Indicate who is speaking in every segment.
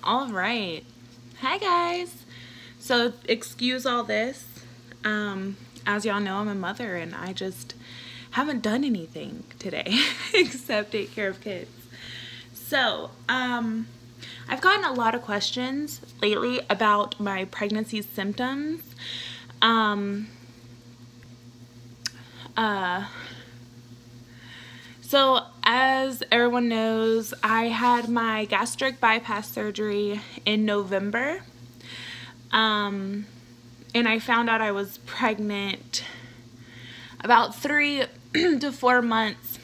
Speaker 1: All right. Hi guys. So excuse all this. As y'all know, I'm a mother and I just haven't done anything today except take care of kids. So, I've gotten a lot of questions lately about my pregnancy symptoms. So as everyone knows, I had my gastric bypass surgery in November. And I found out I was pregnant about 3 to 4 months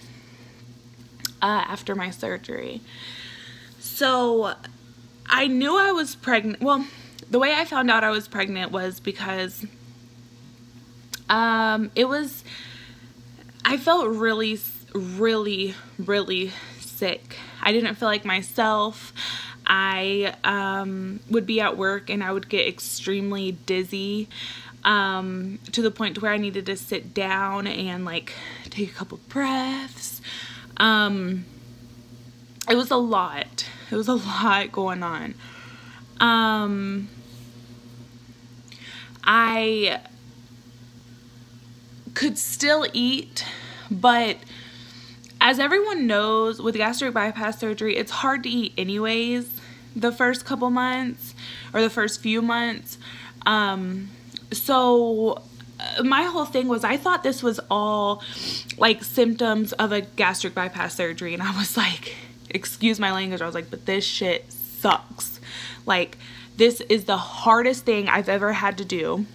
Speaker 1: after my surgery. So I knew I was pregnant. Well, the way I found out I was pregnant was because I felt really sick. I didn't feel like myself. I would be at work and I would get extremely dizzy to the point where I needed to sit down and like take a couple breaths. It was a lot. It was a lot going on. I could still eat, but as everyone knows, with gastric bypass surgery, it's hard to eat anyways the first couple months or the first few months. So my whole thing was I thought this was all like symptoms of a gastric bypass surgery, and I was like, excuse my language, I was like, but this shit sucks. Like, this is the hardest thing I've ever had to do.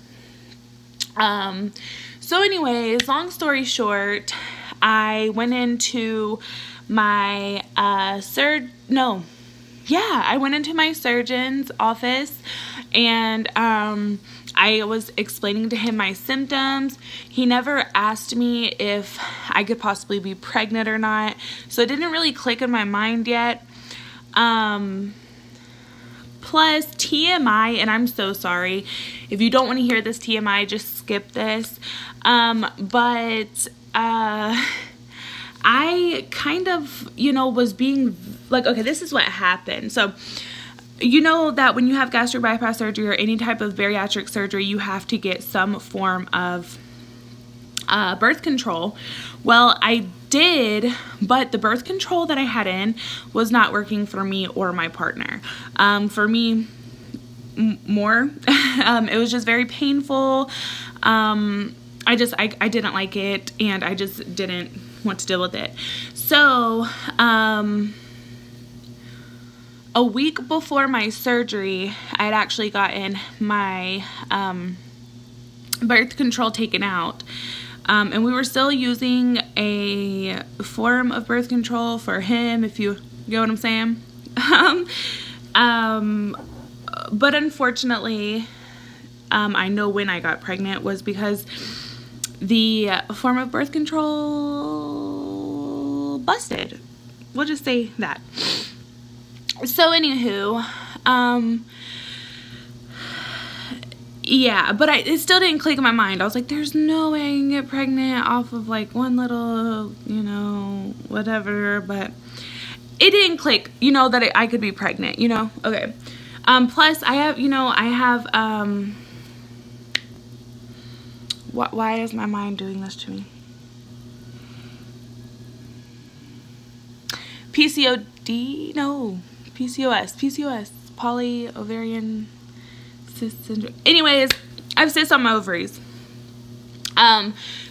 Speaker 1: So anyways, long story short, I went into my I went into my surgeon's office, and I was explaining to him my symptoms. He never asked me if I could possibly be pregnant or not, so it didn't really click in my mind yet. Plus TMI, and I'm so sorry if you don't want to hear this TMI, just skip this. I kind of, was being like, okay, this is what happened. So, you know that when you have gastric bypass surgery or any type of bariatric surgery, you have to get some form of birth control. Well, I did, but the birth control that I had in was not working for me or my partner. For me, more. It was just very painful. I didn't like it, and I just didn't want to deal with it. So, a week before my surgery, I had actually gotten my birth control taken out. And we were still using a form of birth control for him, if you get what I'm saying. But unfortunately, I know when I got pregnant was because the form of birth control busted. We'll just say that. So anywho, yeah, but it still didn't click in my mind. I was like, there's no way I can get pregnant off of like one little, whatever, but it didn't click, that I could be pregnant, okay. Plus I have, why is my mind doing this to me? PCOD? No, PCOS, polyovarian cyst syndrome. Anyways, I have cysts on my ovaries.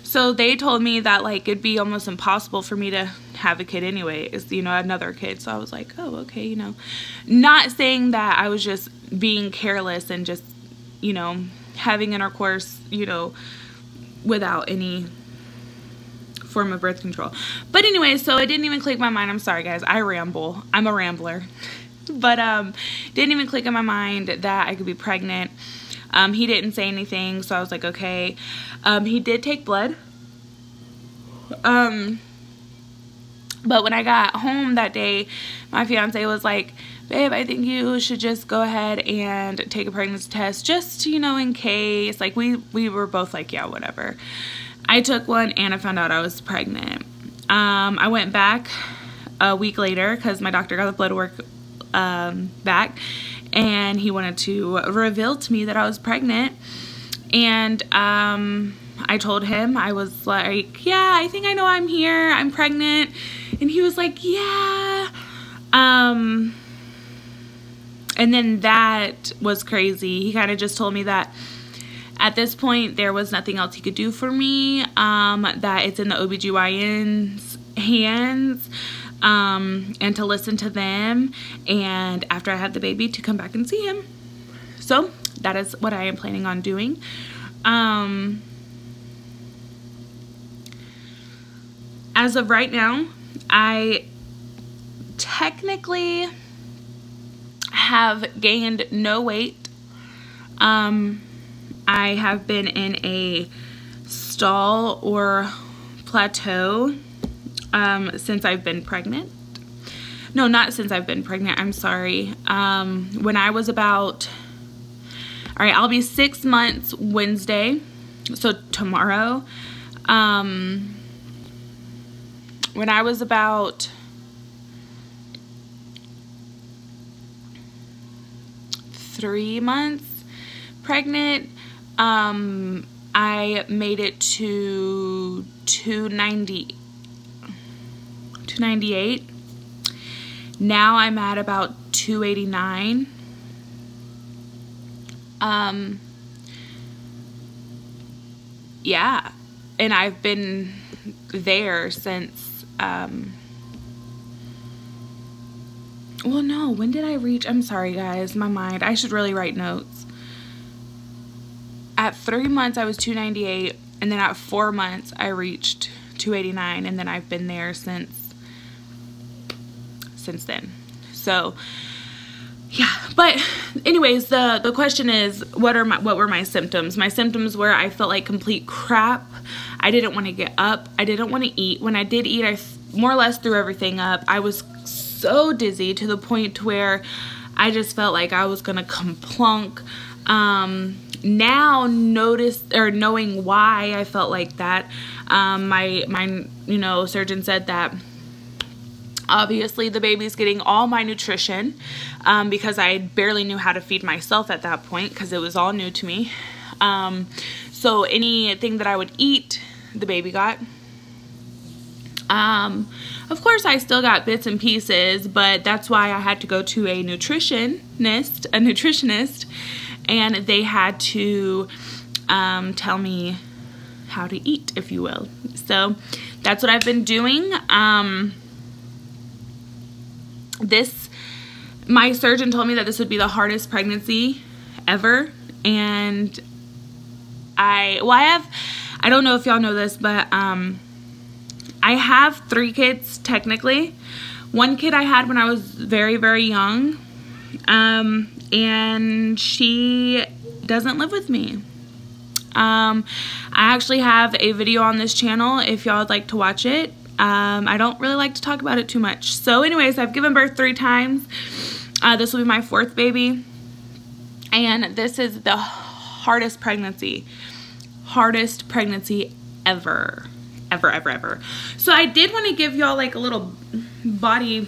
Speaker 1: So they told me that like it'd be almost impossible for me to have a kid anyway, another kid. So I was like, oh, okay, not saying that I was just being careless and just, having intercourse, without any form of birth control. But anyway, so it didn't even click my mind. I'm sorry guys, I ramble. I'm a rambler. But didn't even click in my mind that I could be pregnant. He didn't say anything, so I was like, okay. He did take blood. But when I got home that day, my fiance was like, babe, I think you should just go ahead and take a pregnancy test, just, in case. Like, we were both like, yeah, whatever. I took one, and I found out I was pregnant. I went back a week later, because my doctor got the blood work back, and he wanted to reveal to me that I was pregnant. And I told him, I was like, yeah, I think I know I'm here, I'm pregnant. And he was like, yeah. And then that was crazy. He kind of just told me that at this point there was nothing else he could do for me, that it's in the OBGYN's hands, and to listen to them, and after I had the baby to come back and see him. So that is what I am planning on doing. As of right now, I technically have gained no weight. I have been in a stall or plateau since I've been pregnant. No, not since I've been pregnant, I'm sorry. When I was about, all right, I'll be 6 months Wednesday, so tomorrow. When I was about 3 months pregnant, I made it to 298. Now I'm at about 289. Yeah, and I've been there since, well, no, when did I reach? I'm sorry, guys, my mind. I should really write notes. At 3 months, I was 298, and then at 4 months, I reached 289, and then I've been there since then. So, yeah. But anyways, the question is, what were my symptoms? My symptoms were I felt like complete crap. I didn't want to get up. I didn't want to eat. When I did eat, I more or less threw everything up. I was so dizzy to the point where I just felt like I was gonna plunk. Now knowing why I felt like that, my surgeon said that obviously the baby's getting all my nutrition, because I barely knew how to feed myself at that point because it was all new to me. So anything that I would eat, the baby got. Of course, I still got bits and pieces, but that's why I had to go to a nutritionist, and they had to tell me how to eat, if you will. So that's what I've been doing. My surgeon told me that this would be the hardest pregnancy ever, and I don't know if y'all know this, but I have 3 kids technically. 1 kid I had when I was very, very young, and she doesn't live with me. I actually have a video on this channel if y'all would like to watch it. I don't really like to talk about it too much. So anyways, I've given birth 3 times. This will be my 4th baby, and this is the hardest pregnancy ever. So I did want to give y'all like a little body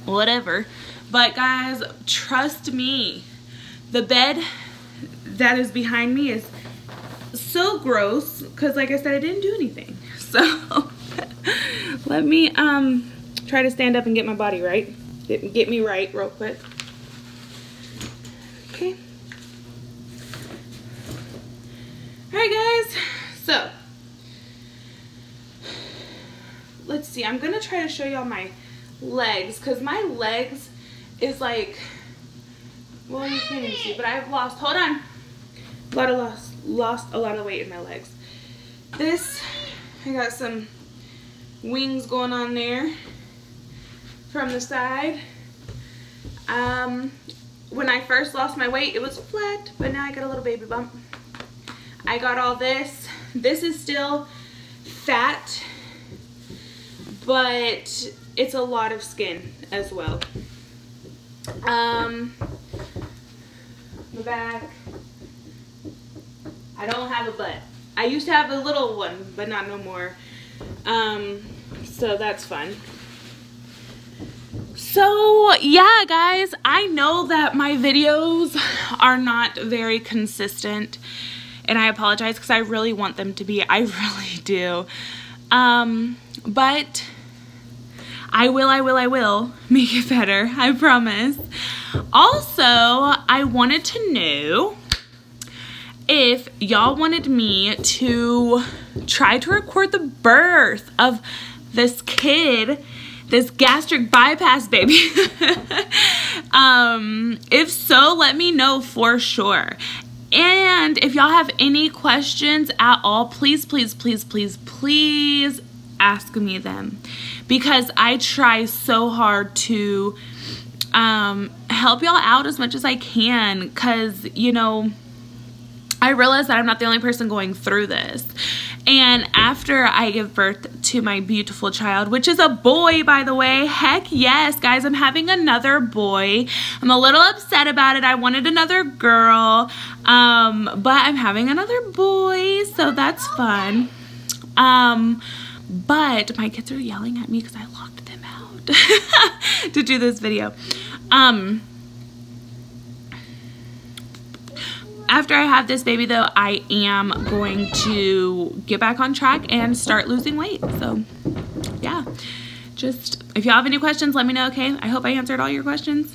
Speaker 1: whatever, but guys, trust me, the bed that is behind me is so gross because, like I said, I didn't do anything. So let me try to stand up and get my body right, get me right real quick. Okay. Alright guys, so let's see, I'm gonna try to show y'all my legs, because my legs is like, well, you can't even see, but I've lost, hold on, lost a lot of weight in my legs. This, I got some wings going on there from the side. When I first lost my weight, it was flat, but now I got a little baby bump. I got all this. This is still fat, but it's a lot of skin as well. The back, I don't have a butt. I used to have a little one, but not no more. So that's fun. So yeah, guys, I know that my videos are not very consistent, and I apologize because I really want them to be. I really do. But I will make it better. I promise. Also, I wanted to know if y'all wanted me to try to record the birth of this kid, this gastric bypass baby. If so, let me know for sure. And if y'all have any questions at all, please ask me them, because I try so hard to help y'all out as much as I can, because, you know, I realize that I'm not the only person going through this. And after I give birth to my beautiful child, which is a boy, by the way, heck yes, guys, I'm having another boy. I'm a little upset about it. I wanted another girl, but I'm having another boy, so that's fun. But my kids are yelling at me because I locked them out to do this video. After I have this baby, though, I am going to get back on track and start losing weight. So, yeah. Just, if y'all have any questions, let me know, okay? I hope I answered all your questions.